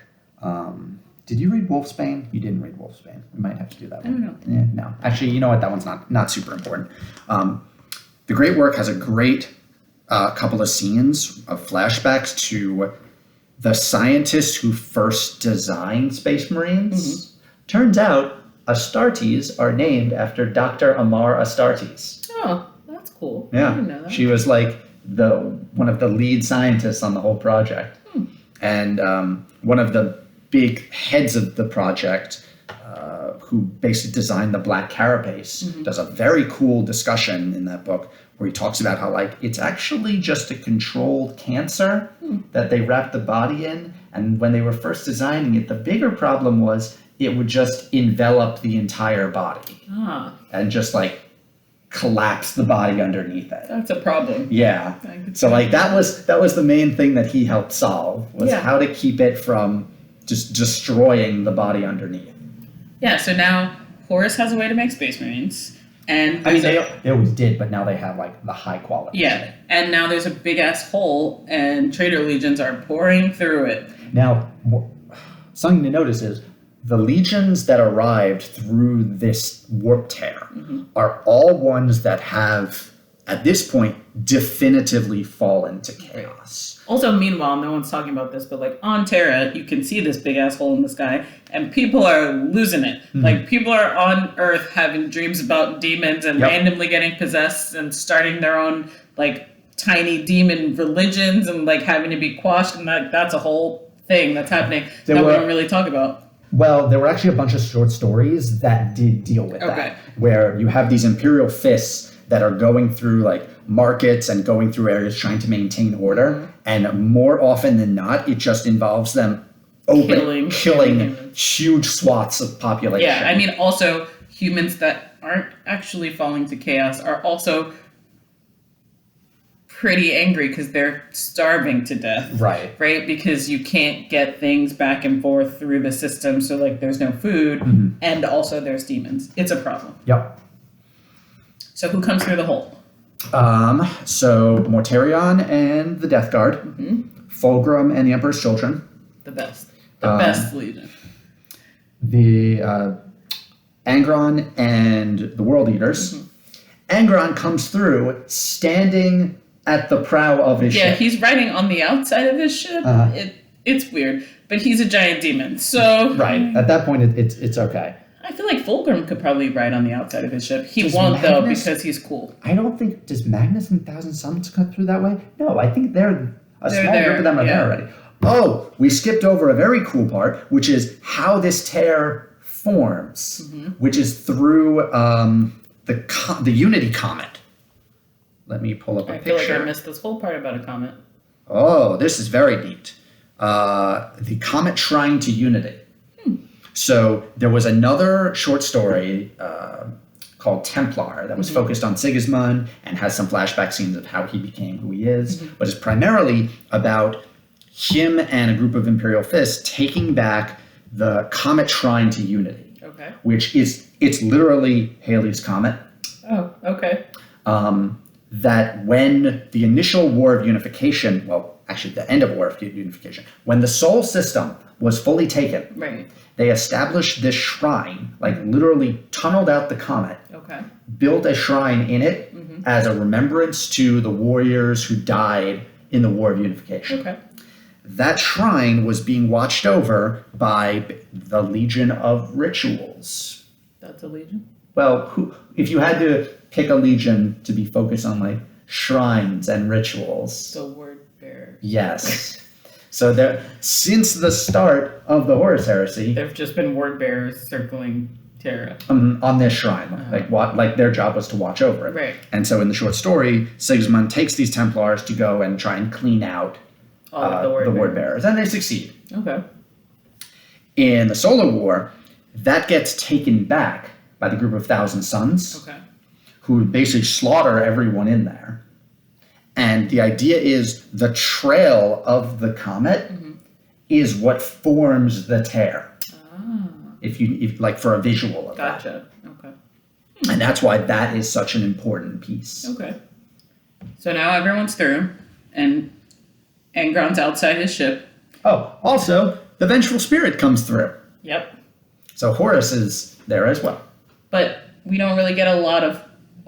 Did you read Wolfsbane? You didn't read Wolfsbane. We might have to do that one. I don't know. Yeah, no. Actually, you know what? That one's not super important. The great work has a great couple of scenes of flashbacks to the scientists who first designed Space Marines. Turns out, Astartes are named after Dr. Amar Astartes. Oh, that's cool. Yeah. I didn't know that. She was like one of the lead scientists on the whole project. And one of the big heads of the project, who basically designed the Black Carapace, does a very cool discussion in that book where he talks about how like it's actually just a controlled cancer that they wrapped the body in. And when they were first designing it, the bigger problem was it would just envelop the entire body and just like collapse the body underneath it. That's a problem. Yeah. So like that was the main thing that he helped solve was how to keep it from just destroying the body underneath. Yeah, so now Horus has a way to make Space Marines. And I mean, they always did, but now they have like the high quality. Yeah, and now there's a big ass hole, and traitor legions are pouring through it. Now, something to notice is the legions that arrived through this warp tear are all ones that have, at this point, definitively fallen to chaos. Also, meanwhile, no one's talking about this, but like on Terra, you can see this big ass hole in the sky, and people are losing it. Like people are on Earth having dreams about demons and randomly getting possessed and starting their own like tiny demon religions and like having to be quashed, and that's a whole thing that's happening that we don't really talk about. Well, there were actually a bunch of short stories that did deal with that, where you have these Imperial fists that are going through like markets and going through areas trying to maintain order, and more often than not, it just involves them killing huge swaths of population. Yeah, I mean, also humans that aren't actually falling to chaos are also pretty angry because they're starving to death. Right. Because you can't get things back and forth through the system, so like there's no food, and also there's demons. It's a problem. Yep. So who comes through the hole? So Mortarion and the Death Guard, Fulgrim and the Emperor's Children. The best. The best legion. The Angron and the World Eaters. Angron comes through standing at the prow of his ship. Yeah, he's riding on the outside of his ship. It's weird, but he's a giant demon, so... Right. At that point, it's okay. I feel like Fulgrim could probably ride on the outside of his ship. He won't, though, because he's cool. I don't think... Does Magnus and Thousand Suns cut through that way? No, I think they're small group of them are there already. Oh, we skipped over a very cool part, which is how this tear forms, which is through the Unity Comet. Let me pull up a picture. I feel like I missed this whole part about a comet. Oh, this is very neat. The Comet Shrine to Unity. So there was another short story called Templar that was focused on Sigismund and has some flashback scenes of how he became who he is, but it's primarily about him and a group of Imperial Fists taking back the Comet Shrine to Unity, which it's literally Halley's Comet. Oh, okay. That when the initial War of Unification, well, actually the end of War of Unification, when the Sol system was fully taken, they established this shrine, like literally tunneled out the comet, built a shrine in it as a remembrance to the warriors who died in the War of Unification. That shrine was being watched over by the Legion of Rituals. That's a legion? Well, if you had to pick a legion to be focused on like shrines and rituals. The word bearer. Yes. So there, since the start of the Horus Heresy, there have just been word bearers circling Terra on this shrine. Like their job was to watch over it. And so in the short story, Sigismund takes these Templars to go and try and clean out the word bearers, and they succeed. Okay. In the Solar War, That gets taken back by the group of Thousand Sons, Okay. who basically slaughter everyone in there. And the idea is the trail of the comet is what forms the tear. Ah. If like for a visual of that. Gotcha. Okay. And that's why that is such an important piece. Okay. So now everyone's through, and Angron's outside his ship. Oh, also, the vengeful spirit comes through. Yep. So Horus is there as well. But we don't really get a lot of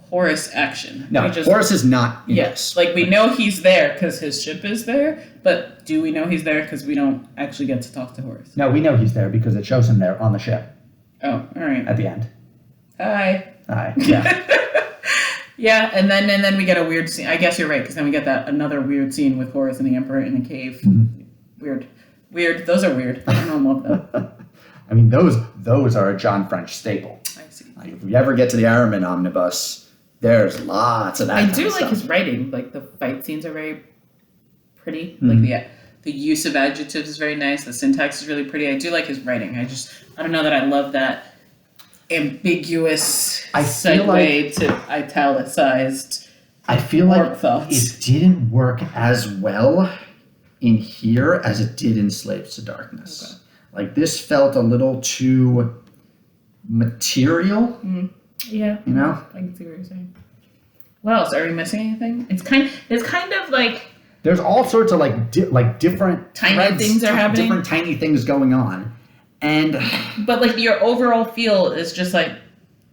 Horus action. No, We just, Horus is not in yes, this. like we know he's there because his ship is there, but do we know he's there because we don't actually get to talk to Horus? No, we know he's there because it shows him there on the ship Oh, all right. at the end. Hi. Hi. Yeah. Yeah, and then we get a weird scene. I guess you're right, because then we get that another weird scene with Horus and the Emperor in the cave. Weird. Those are weird. I don't love them. I mean, those are a John French staple. I see. Like, if we ever get to the Ironman omnibus, there's lots of that. I kind do of like stuff. his writing. Like the fight scenes are very pretty. Like the use of adjectives is very nice. The syntax is really pretty. I do like his writing. I don't know that I love that ambiguous I feel segue to italicized. I feel Warp like thoughts. it didn't work as well in here as it did in Slaves to Darkness. Okay. Like this felt a little too material, Yeah, you know? I can see what you're saying. What else? Are we missing anything? It's kind of like There's all sorts of like different tiny threads, things are happening. Different tiny things going on. And But like your overall feel is just like,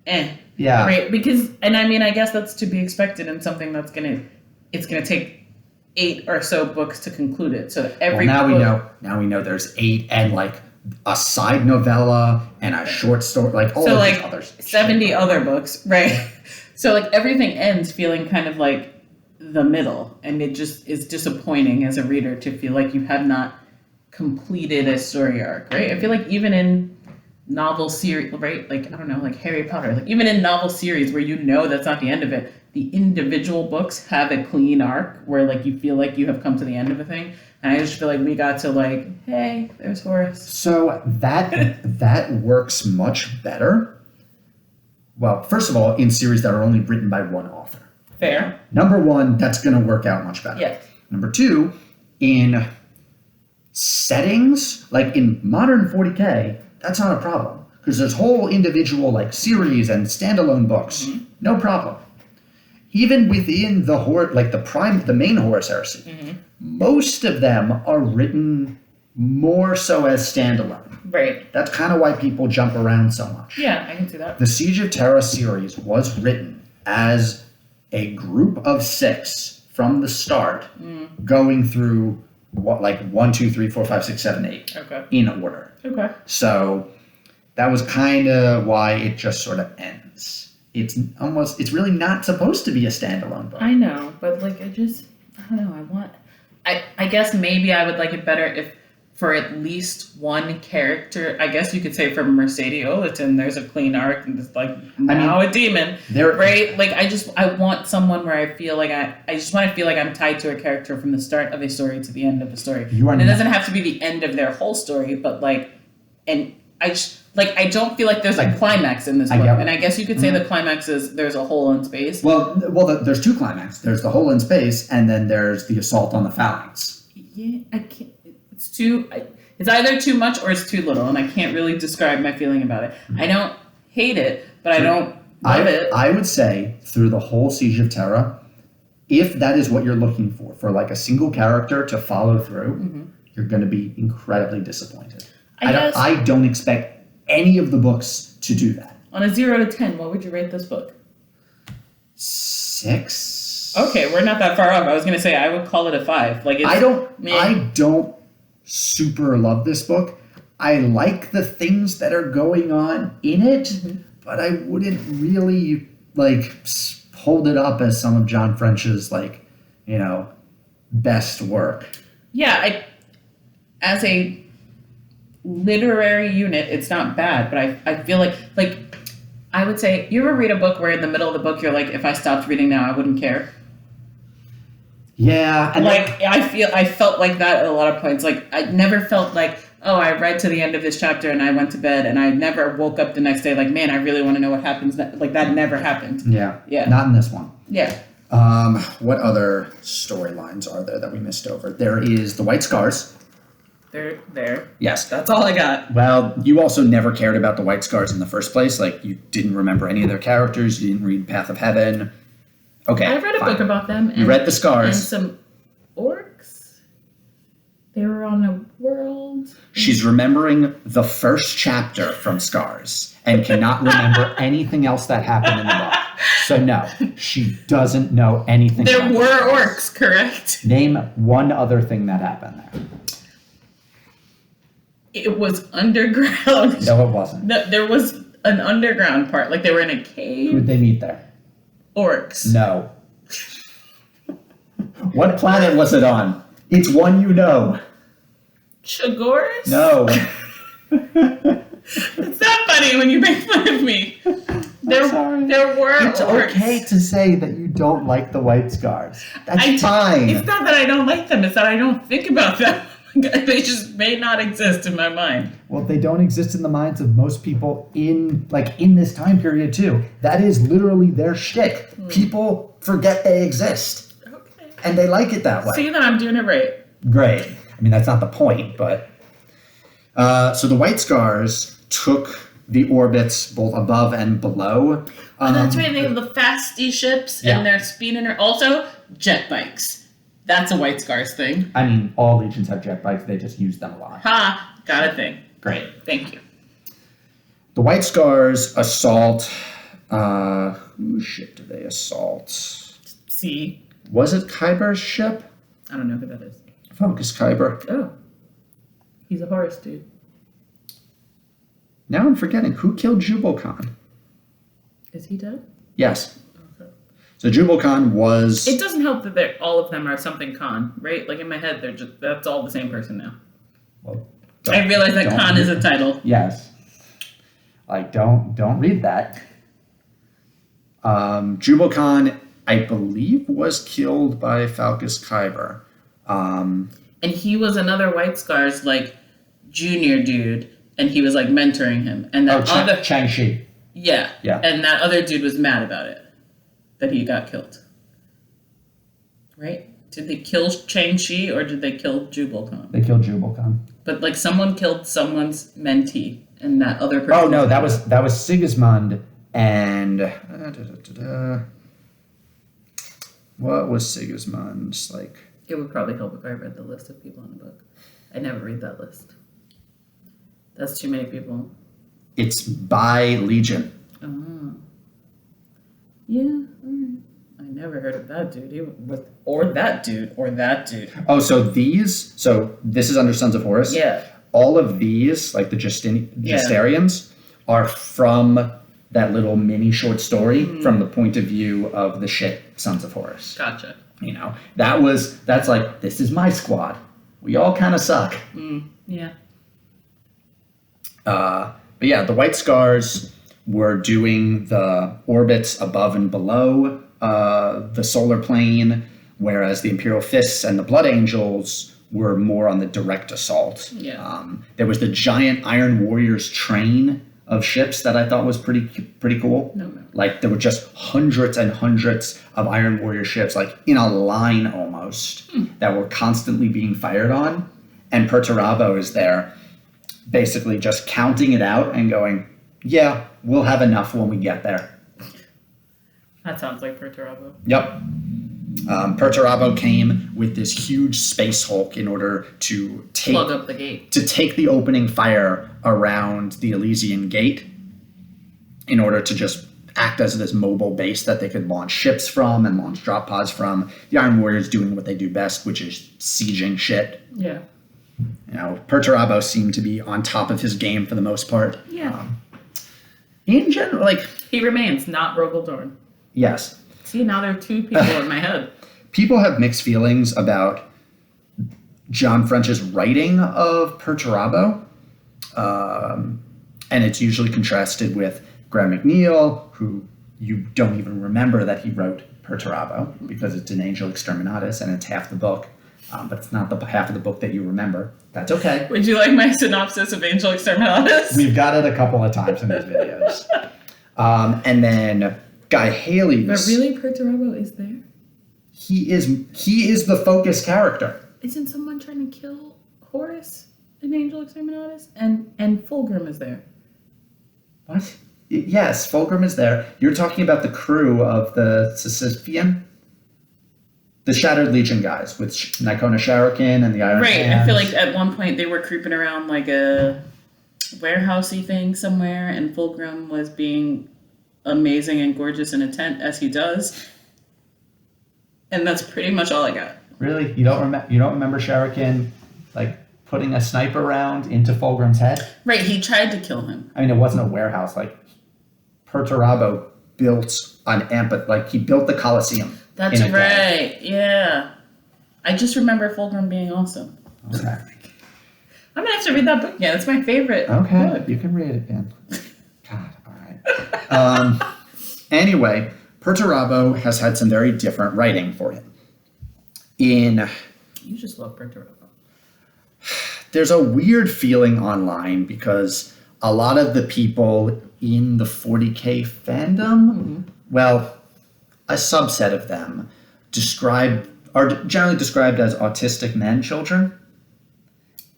Yeah. right? Because, and I mean, I guess that's to be expected in something that's it's gonna take 8 or so books to conclude it. So every now we know there's 8 and like a side novella and a short story, like all so of like these others. 70 other books, right? So like everything ends feeling kind of like the middle, and it just is disappointing as a reader to feel like you have not completed a story arc, right? I feel like even in novel series, right? Like, I don't know, like Harry Potter, like even in novel series where you know that's not the end of it, the individual books have a clean arc where like you feel like you have come to the end of a thing. And I just feel like we got to like, hey, there's Horus. So that works much better. Well, first of all, in series that are only written by one author. Fair. Number one, that's going to work out much better. Yeah. Number two, in settings, like in modern 40K, that's not a problem. Because there's whole individual like series and standalone books. No problem. Even within the the main Horus Heresy, most of them are written more so as standalone. Right. That's kind of why people jump around so much. Yeah, I can see that. The Siege of Terra series was written as a group of 6 from the start, going through 1, 2, 3, 4, 5, 6, 7, 8 Okay. in order. Okay. So that was kind of why it just sort of ends. It's really not supposed to be a standalone book. I know, but like I don't know, I guess maybe I would like it better if for at least one character, I guess you could say for Mercedes Oleton, there's a clean arc and it's like now a demon. Right? Like I want someone where I feel like I just want to feel like I'm tied to a character from the start of a story to the end of the story. And it doesn't have to be the end of their whole story, but like, and I just I don't feel like there's a climax in this book. And I guess you could say the climax is there's a hole in space. Well, there's 2 climaxes. There's the hole in space, and then there's the assault on the phalanx. Yeah, I can't. It's either too much or it's too little, and I can't really describe my feeling about it. I don't hate it, but I don't love it. I would say through the whole Siege of Terra, if that is what you're looking for like a single character to follow through, you're going to be incredibly disappointed. I don't expect any of the books to do that. On a 0 to 10, what would you rate this book? 6. Okay, we're not that far off. I was going to say I would call it a 5. Like I don't super love this book. I like the things that are going on in it, but I wouldn't really hold it up as some of John French's best work. Yeah, as a literary unit, it's not bad, but I feel like I would say, you ever read a book where in the middle of the book you're like, if I stopped reading now, I wouldn't care? Yeah. And I felt like that at a lot of points. Like, I never felt like oh, I read to the end of this chapter and I went to bed and I never woke up the next day like, man, I really want to know what happens. Like, that never happened. Yeah. Yeah. Not in this one. Yeah. What other storylines are there that we missed over? There is the White Scars. They're there. Yes. That's all I got. Well, you also never cared about the White Scars in the first place. Like, you didn't remember any of their characters. You didn't read Path of Heaven. Okay, I read a book about them. You read the Scars. And some orcs. They were on a world. She's remembering the first chapter from Scars and cannot remember anything else that happened in the book. So no, she doesn't know anything. There about were Scars. orcs, correct? Name one other thing that happened there. It was underground. No, it wasn't. No, there was an underground part. Like, they were in a cave. Who'd they meet there? Orcs. No. What planet was it on? It's one you know. Chagoris? No. It's not funny when you make fun of me. There were It's orcs. okay to say that you don't like the White Scars. That's fine. It's not that I don't like them. It's that I don't think about them. They just may not exist in my mind. Well, they don't exist in the minds of most people in this time period too. That is literally their shtick. People forget they exist. Okay. And they like it that way. See that I'm doing it right. Great. I mean, that's not the point, but... so the White Scars took the orbits both above and below. That's right. They have the fasty ships Yeah. and they're speeding. Also, jet bikes. That's a White Scars thing. I mean, all legions have jet bikes. They just use them a lot. Ha! Got a thing. Great. Thank you. The White Scars assault... whose ship did they assault? See? Was it Kyber's ship? I don't know who that is. Focus Kyber. Oh. He's a Horus dude. Now I'm forgetting. Who killed Jubal Khan? Is he dead? Yes. Okay. So Jubal Khan was... It doesn't help that all of them are something Khan, right? Like, in my head, that's all the same person now. Well, I realize that Khan is a title. Yes. Like, don't read that. Jubal Khan, I believe, was killed by Falcus Kyber. And he was another White Scars, like, junior dude, and he was, like, mentoring him. And that other... Chang-Chi. Yeah. Yeah. And that other dude was mad about it. That he got killed. Right? Did they kill Chang-Chi or did they kill Jubal Khan? They killed Jubal Khan. But, like, someone killed someone's mentee, and that other person... Oh, no, that was Sigismund and... What was Sigismund's, like... It would probably help if I read the list of people in the book. I never read that list. That's too many people. It's by Legion. Oh. Yeah, alright. I never heard of that dude. Or that dude. Oh, so this is under Sons of Horus? Yeah. All of these, like the Justarians, are from that little mini short story from the point of view of the ship Sons of Horus. Gotcha. You know, that's like, this is my squad. We all kind of suck. Yeah. But yeah, the White Scars were doing the orbits above and below the solar plane, whereas the Imperial Fists and the Blood Angels were more on the direct assault. Yeah. There was the giant Iron Warriors train of ships that I thought was pretty cool. No. Like, there were just hundreds and hundreds of Iron Warrior ships, like in a line almost, that were constantly being fired on. And Perturabo is there basically just counting it out and going, yeah, we'll have enough when we get there. That sounds like Perturabo. Yep. Perturabo came with this huge space Hulk in order to Plug up the gate. to take the opening fire around the Elysian Gate in order to just act as this mobile base that they could launch ships from and launch drop pods from. The Iron Warriors doing what they do best, which is sieging shit. Yeah. You know, Perturabo seemed to be on top of his game for the most part. Yeah. In general, like... He remains not Rogel Dorn. Yes. See, now there are two people in my head. People have mixed feelings about John French's writing of Perturabo. And it's usually contrasted with Graham McNeil, who you don't even remember that he wrote Perturabo because it's an Angel Exterminatus and it's half the book. but it's not the half of the book that you remember. That's okay. Would you like my synopsis of Angel Exterminatus? We've got it a couple of times in these videos. And then Guy Haley's. But really, Perturabo is there? He is the focus character. Isn't someone trying to kill Horus in Angel Exterminatus? And Fulgrim is there. What? Yes, Fulgrim is there. You're talking about the crew of the Sisyphean? The Shattered Legion guys with Nikona Sharakin and the Iron Hands. I feel like at one point they were creeping around like a warehousey thing somewhere, and Fulgrim was being amazing and gorgeous in a tent, as he does. And that's pretty much all I got. Really? You don't remember Sharakin like putting a sniper round into Fulgrim's head? Right, he tried to kill him. I mean, it wasn't a warehouse. Like Perturabo built he built the Colosseum. That's right. Yeah. I just remember Fulgrim being awesome. Okay. I'm gonna have to read that book. Yeah, that's my favorite. Okay, book. you can read it, Ben. God, all right. Anyway, Perturabo has had some very different writing for him. You just love Perturabo. There's a weird feeling online because a lot of the people in the 40K fandom, well, a subset of them, are generally described as autistic man children.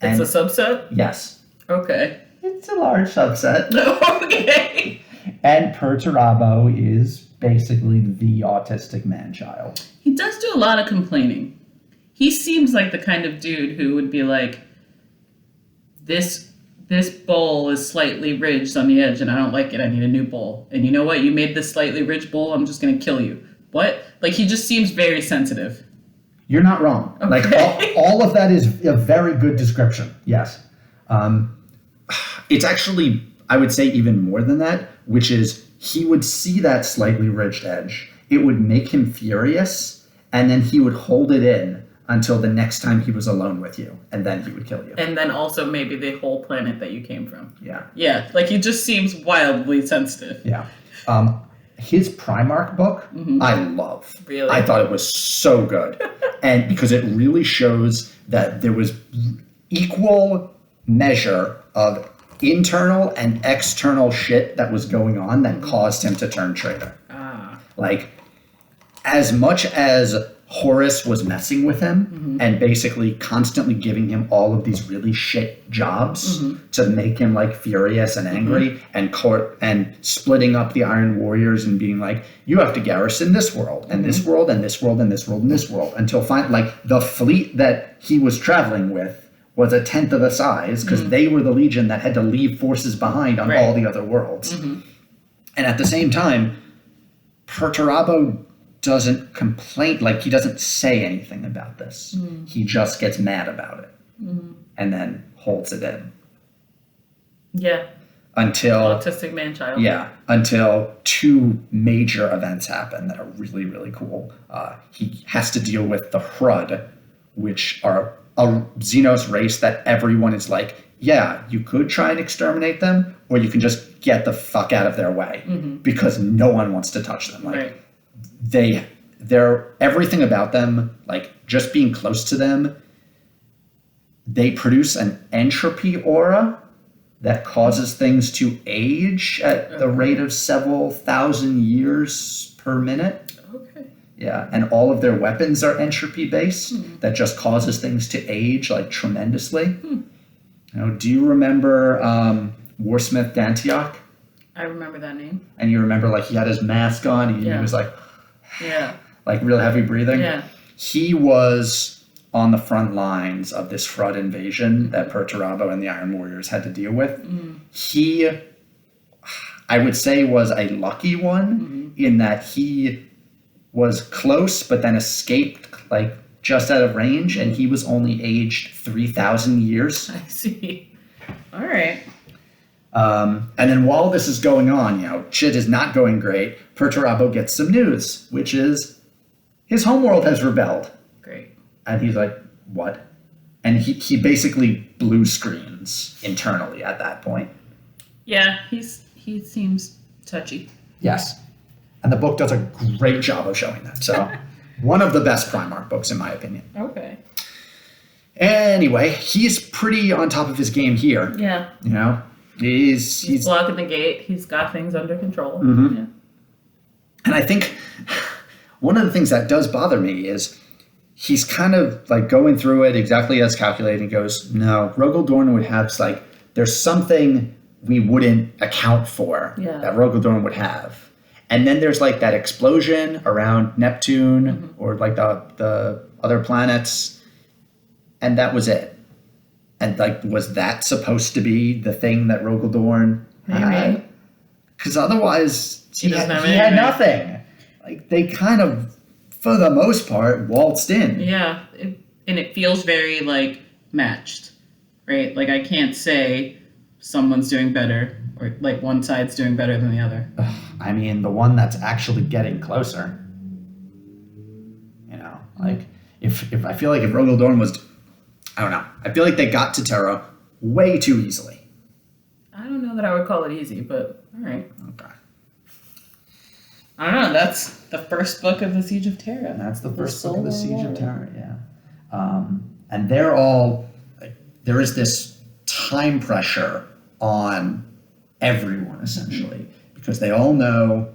It's a subset? Yes. Okay. It's a large subset. Okay. And Perturabo is basically the autistic man-child. He does do a lot of complaining. He seems like the kind of dude who would be like, this bowl is slightly ridged on the edge and I don't like it. I need a new bowl. And you know what? You made this slightly ridged bowl. I'm just going to kill you. What? Like, he just seems very sensitive. You're not wrong. Okay. Like, all of that is a very good description. Yes. It's actually, I would say, even more than that, which is he would see that slightly ridged edge. It would make him furious, and then he would hold it in until the next time he was alone with you, and then he would kill you. And then also maybe the whole planet that you came from. Yeah. Yeah, like he just seems wildly sensitive. Yeah. His Primarch book, I love. Really? I thought it was so good. And because it really shows that there was equal measure of internal and external shit that was going on that caused him to turn traitor. Like, as much as Horus was messing with him and basically constantly giving him all of these really shit jobs to make him like furious and angry and splitting up the Iron Warriors and being like, you have to garrison this world and this world and this world and this world and this world until like the fleet that he was traveling with was a tenth of the size because they were the legion that had to leave forces behind on all the other worlds. And at the same time, Perturabo doesn't complain, like he doesn't say anything about this. He just gets mad about it and then holds it in. Yeah. Until autistic man-child. Yeah. Until two major events happen that are really, really cool. He has to deal with the Hrud, which are a Xenos race that everyone is like, yeah, you could try and exterminate them, or you can just get the fuck out of their way because no one wants to touch them. Like, they're everything about them, like just being close to them, they produce an entropy aura that causes things to age at the rate of several thousand years per minute. Okay. Yeah, and all of their weapons are entropy based. That just causes things to age like tremendously. You know, do you remember Warsmith Dantioch? I remember that name. And you remember like he had his mask on and he was like, like real heavy breathing. Yeah. He was on the front lines of this Hrud invasion that Perturabo and the Iron Warriors had to deal with. He, I would say, was a lucky one in that he was close but then escaped like just out of range, and he was only aged 3,000 years. I see. All right. And then while this is going on, you know, shit is not going great, Perturabo gets some news, which is his homeworld has rebelled. Great. And he's like, what? And he basically blue screens internally at that point. Yeah, he seems touchy. Yes. And the book does a great job of showing that. So one of the best Primarch books, in my opinion. Okay. Anyway, he's pretty on top of his game here. Yeah. You know, he's blocking the gate. He's got things under control. Mhm. Yeah. And I think one of the things that does bother me is he's kind of like going through it exactly as calculated. He goes, no, Rogel Dorn would have like, there's something we wouldn't account for that Rogel Dorn would have. And then there's like that explosion around Neptune or like the other planets. And that was it. And like, was that supposed to be the thing that Rogel Dorn had? Because otherwise, he had nothing. Like, they kind of, for the most part, waltzed in. Yeah, and it feels very, like, matched, right? Like, I can't say someone's doing better, or, like, one side's doing better than the other. I mean, the one that's actually getting closer. You know, like, If I feel like if Rogel Dorn was, I don't know, I feel like they got to Terra way too easily. I don't know that I would call it easy, but all right. Okay. I don't know. That's the first book of the Siege of Terra. That's the first book of the Siege of Terra, yeah. And they're all, like, there is this time pressure on everyone, essentially, because they all know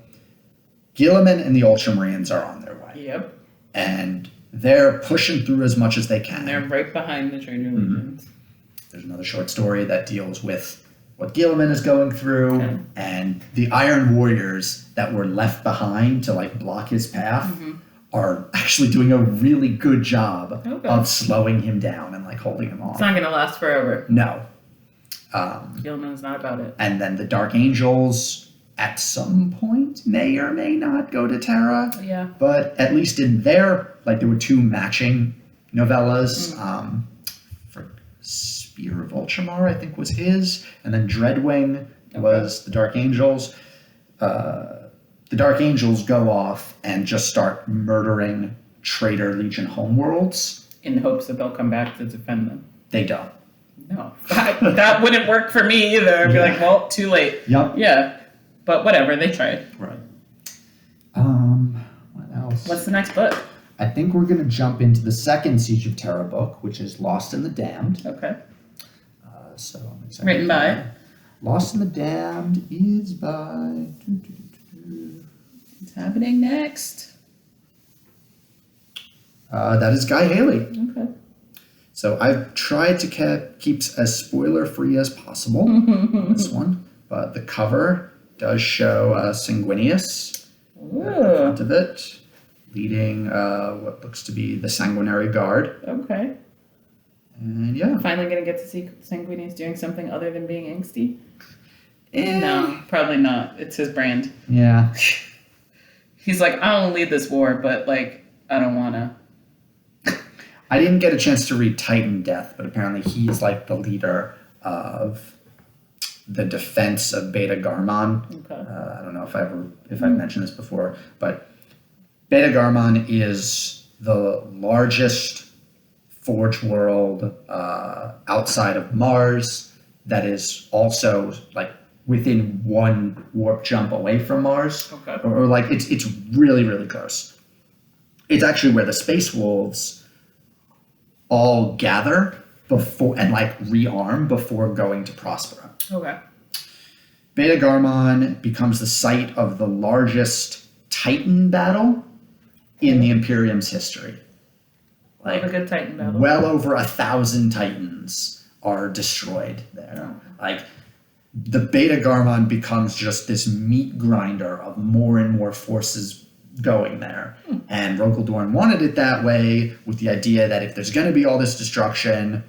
Guilliman and the Ultramarines are on their way. Yep. And they're pushing through as much as they can. And they're right behind the Trader Legions. There's another short story that deals with what Guilliman is going through and the Iron Warriors that were left behind to like block his path are actually doing a really good job of slowing him down and like holding him off. It's not going to last forever. No. Gilman's not about it. And then the Dark Angels at some point may or may not go to Terra. Yeah. But at least in there, like there were two matching novellas. For Spear of Ultramar, I think was his. And then Dreadwing was the Dark Angels. The Dark Angels go off and just start murdering Traitor Legion homeworlds. In hopes that they'll come back to defend them. They don't. No. That wouldn't work for me either. I'd be like, well, too late. Yep. Yeah. But whatever, they tried. Right. What else? What's the next book? I think we're going to jump into the second Siege of Terra book, which is Lost in the Damned. Okay. So I'm excited. Written by? Lost in the Damned is by... What's happening next? That is Guy Haley. Okay. So I've tried to keep as spoiler-free as possible on this one. But the cover does show Sanguinius at the front of it, leading what looks to be the Sanguinary Guard. Okay. And yeah. Finally going to get to see Sanguinius doing something other than being angsty? No, probably not. It's his brand. Yeah. He's like, I don't lead this war, but like, I don't want to. I didn't get a chance to read Titan Death, but apparently he's like the leader of the defense of Beta Garmon. Okay. I don't know if I've mentioned this before, but Beta Garmon is the largest forge world outside of Mars that is also like within one warp jump away from Mars. Okay. Or like it's really, really close. It's actually where the Space Wolves all gather before and like rearm before going to Prospera. Okay. Beta Garmon becomes the site of the largest Titan battle in the Imperium's history. Like a good Titan battle. Well over 1,000 Titans are destroyed there. Like the Beta Garmon becomes just this meat grinder of more and more forces going there. And Rogel Dorn wanted it that way with the idea that if there's going to be all this destruction,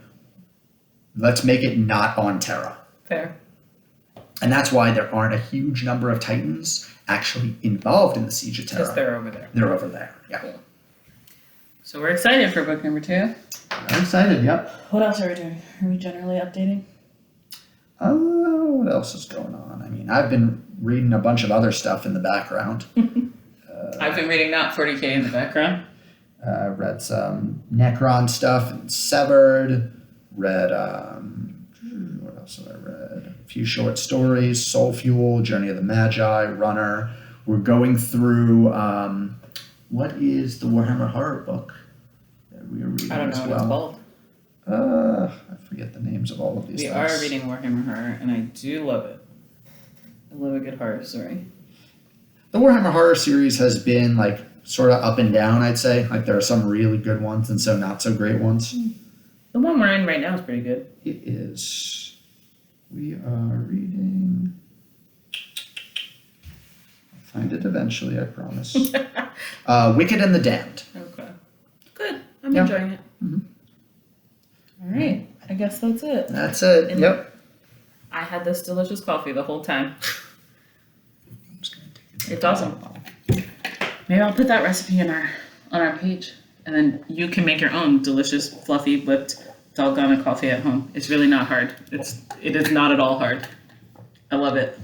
let's make it not on Terra. Fair. And that's why there aren't a huge number of Titans actually involved in the Siege of Terra. Because they're over there. They're over there, yeah. Cool. So we're excited for book number 2. I'm excited, yep. What else are we doing? Are we generally updating? What else is going on? I mean, I've been reading a bunch of other stuff in the background. I've been reading Not 40K in the background. Read some Necron stuff and Severed. Read, what else have I read? A few short stories, Soul Fuel, Journey of the Magi, Runner. We're going through, what is the Warhammer Horror book that we are reading I don't know as what well? it's called. I forget the names of all of these We things. are reading Warhammer Horror, and I do love it. I love a good horror story. The Warhammer Horror series has been like sort of up and down, I'd say. Like there are some really good ones and some not so great ones. The one we're in right now is pretty good. It is. We are reading. I'll find it eventually, I promise. Wicked and the Damned. Okay. Good. I'm Yeah. enjoying it. All right. I guess that's it. That's it. And- Yep. I had this delicious coffee the whole time. I'm just gonna take It's awesome. Maybe I'll put that recipe on our page, and then you can make your own delicious, fluffy, whipped dalgona coffee at home. It's really not hard. It is not at all hard. I love it.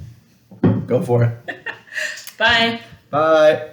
Go for it. Bye. Bye.